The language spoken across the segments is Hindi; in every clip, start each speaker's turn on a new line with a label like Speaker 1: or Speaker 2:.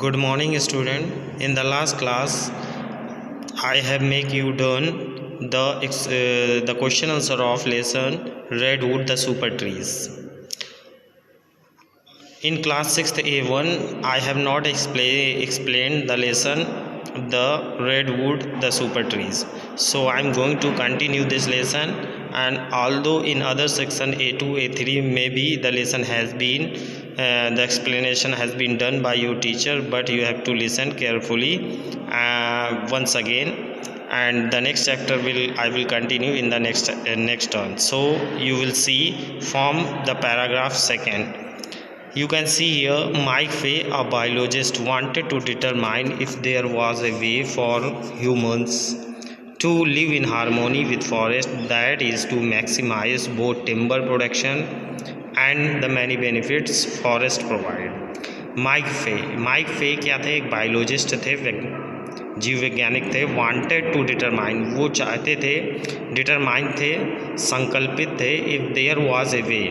Speaker 1: Good morning, student. In the last class, I have make you done the question answer of lesson Redwood the Super Trees. In class 6th A1, I have not explained the lesson the Redwood the Super Trees. So I am going to continue this lesson, and although in other section A2 A3 maybe the lesson has been the explanation has been done by your teacher, but you have to listen carefully once again, and the next chapter I will continue in the next turn. So you will see from the paragraph second. You can see here, Mike Fay, a biologist, wanted to determine if there was a way for humans to live in harmony with forest, that is to maximize both timber production and the many benefits forest provide. माइक फे क्या थे? एक बायोलॉजिस्ट थे, जीव वैज्ञानिक थे. वांटेड टू डिटरमाइन, वो चाहते थे, डिटरमाइन थे, संकल्पित थे, इफ़ देयर वाज ए वे,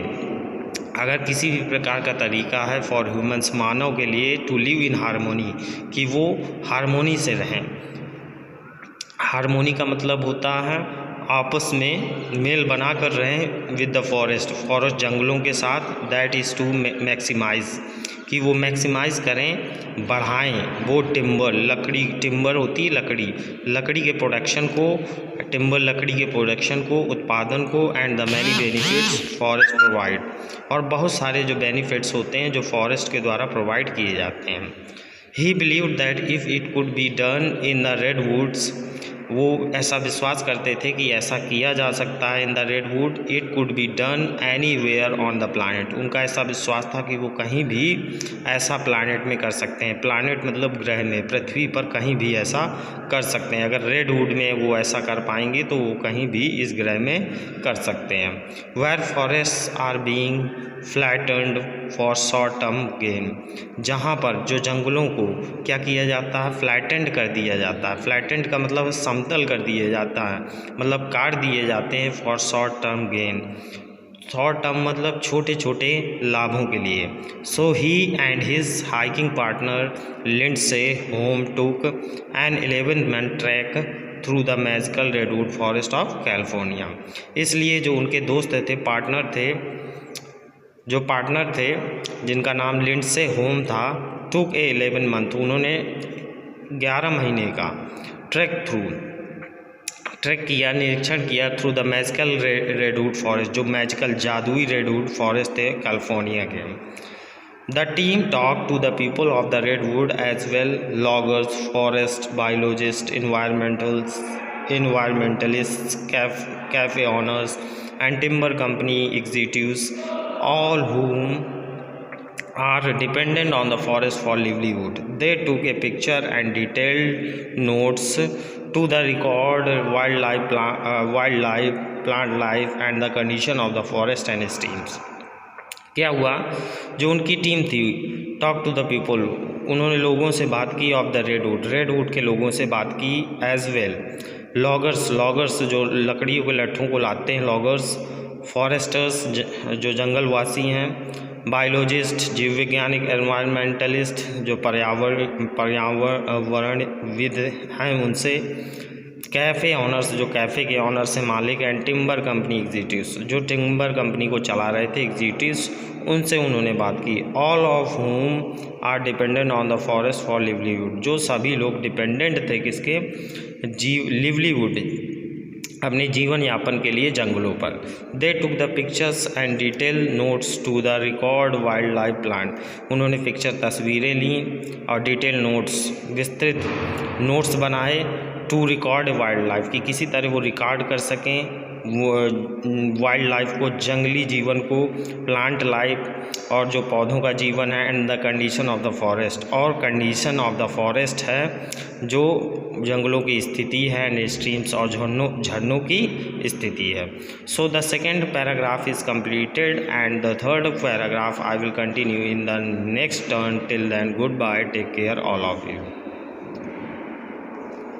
Speaker 1: अगर किसी भी प्रकार का तरीका है फॉर ह्यूमंस, मानव के लिए, टू लिव इन हारमोनी, कि वो हारमोनी से रहें. हारमोनी का मतलब होता है आपस में मेल बना कर रहें विद द फॉरेस्ट, जंगलों के साथ. दैट इज़ टू मैक्सिमाइज, कि वो मैक्सिमाइज़ करें, बढ़ाएं वो टिम्बर, लकड़ी, टिम्बर होती है लकड़ी के प्रोडक्शन को, टिम्बर लकड़ी के प्रोडक्शन को, उत्पादन को, and the many benefits forest provide, और बहुत सारे जो बेनिफिट्स होते हैं जो फॉरेस्ट के द्वारा प्रोवाइड किए जाते हैं. He believed that if it could be done in the redwoods, वो ऐसा विश्वास करते थे कि ऐसा किया जा सकता है in the redwood, it could be done anywhere on the planet. उनका ऐसा विश्वास था कि वो कहीं भी ऐसा प्लानट में कर सकते हैं. प्लानट मतलब ग्रह में, पृथ्वी पर कहीं भी ऐसा कर सकते हैं. अगर रेडवुड में वो ऐसा कर पाएंगे तो वो कहीं भी इस ग्रह में कर सकते हैं. Where forest are being flattened for short term gain, जहाँ पर जो जंगलों को क्या किया जाता है? फ्लैटेंड कर दिया जाता है. फ्लैटेंड का मतलब समतल कर दिया जाता है, मतलब काट दिए जाते हैं for short term gain. Short term मतलब छोटे छोटे लाभों के लिए. So he and his hiking partner Lindsey Holm took an 11-month trek through the magical redwood forest of California. इसलिए जो उनके दोस्त थे, पार्टनर थे, जिनका नाम लिंडसे होम था, टुक 11 month, उन्होंने 11 महीने का ट्रैक किया, निरीक्षण किया through the magical redwood forest, जो मैजिकल जादुई रेडवुड फॉरेस्ट थे कैलिफोर्निया के. The team talk to the people of the redwood as well, loggers, forest biologist, environmentalists, cafe owners, and timber company executives, all whom are dependent on the forest for livelihood. They took a picture and detailed notes to the record wildlife, plant life, and the condition of the forest and streams. क्या हुआ? जो उनकी टीम थी, टॉक टू द पीपल, उन्होंने लोगों से बात की ऑफ द रेडवुड के लोगों से बात की, एज वेल लॉगर्स जो लकड़ियों के लट्ठों को लाते हैं, लॉगर्स, फॉरेस्टर्स जो जंगलवासी हैं, बायोलॉजिस्ट जीव वैज्ञानिक, एनवायरमेंटलिस्ट जो पर्यावरणविद हैं उनसे, कैफ़े ऑनर्स जो कैफ़े के ऑनर्स हैं, मालिक, एंड टिम्बर कंपनी एग्जीक्यूटिव्स जो टिम्बर कंपनी को चला रहे थे, एग्जीक्यूटिव्स, उनसे उन्होंने बात की. All of whom are dependent on the forest for livelihood, जो सभी लोग डिपेंडेंट थे किसके? लिवलीहुड, अपने जीवन यापन के लिए जंगलों पर. They took the pictures and detail notes to the record wildlife plant, उन्होंने पिक्चर तस्वीरें ली और डिटेल नोट्स, विस्तृत नोट्स बनाए, टू रिकॉर्ड वाइल्ड लाइफ, कि किसी तरह वो रिकॉर्ड कर सकें वाइल्ड लाइफ को, जंगली जीवन को, प्लांट लाइफ और जो पौधों का जीवन है, and the condition of the forest, और कंडीशन ऑफ द फॉरेस्ट है जो जंगलों की स्थिति है, एंड स्ट्रीम्स और झरनों की स्थिति है. So the second paragraph is completed and the third paragraph I will continue in the next turn. Till then, goodbye, take care all of you.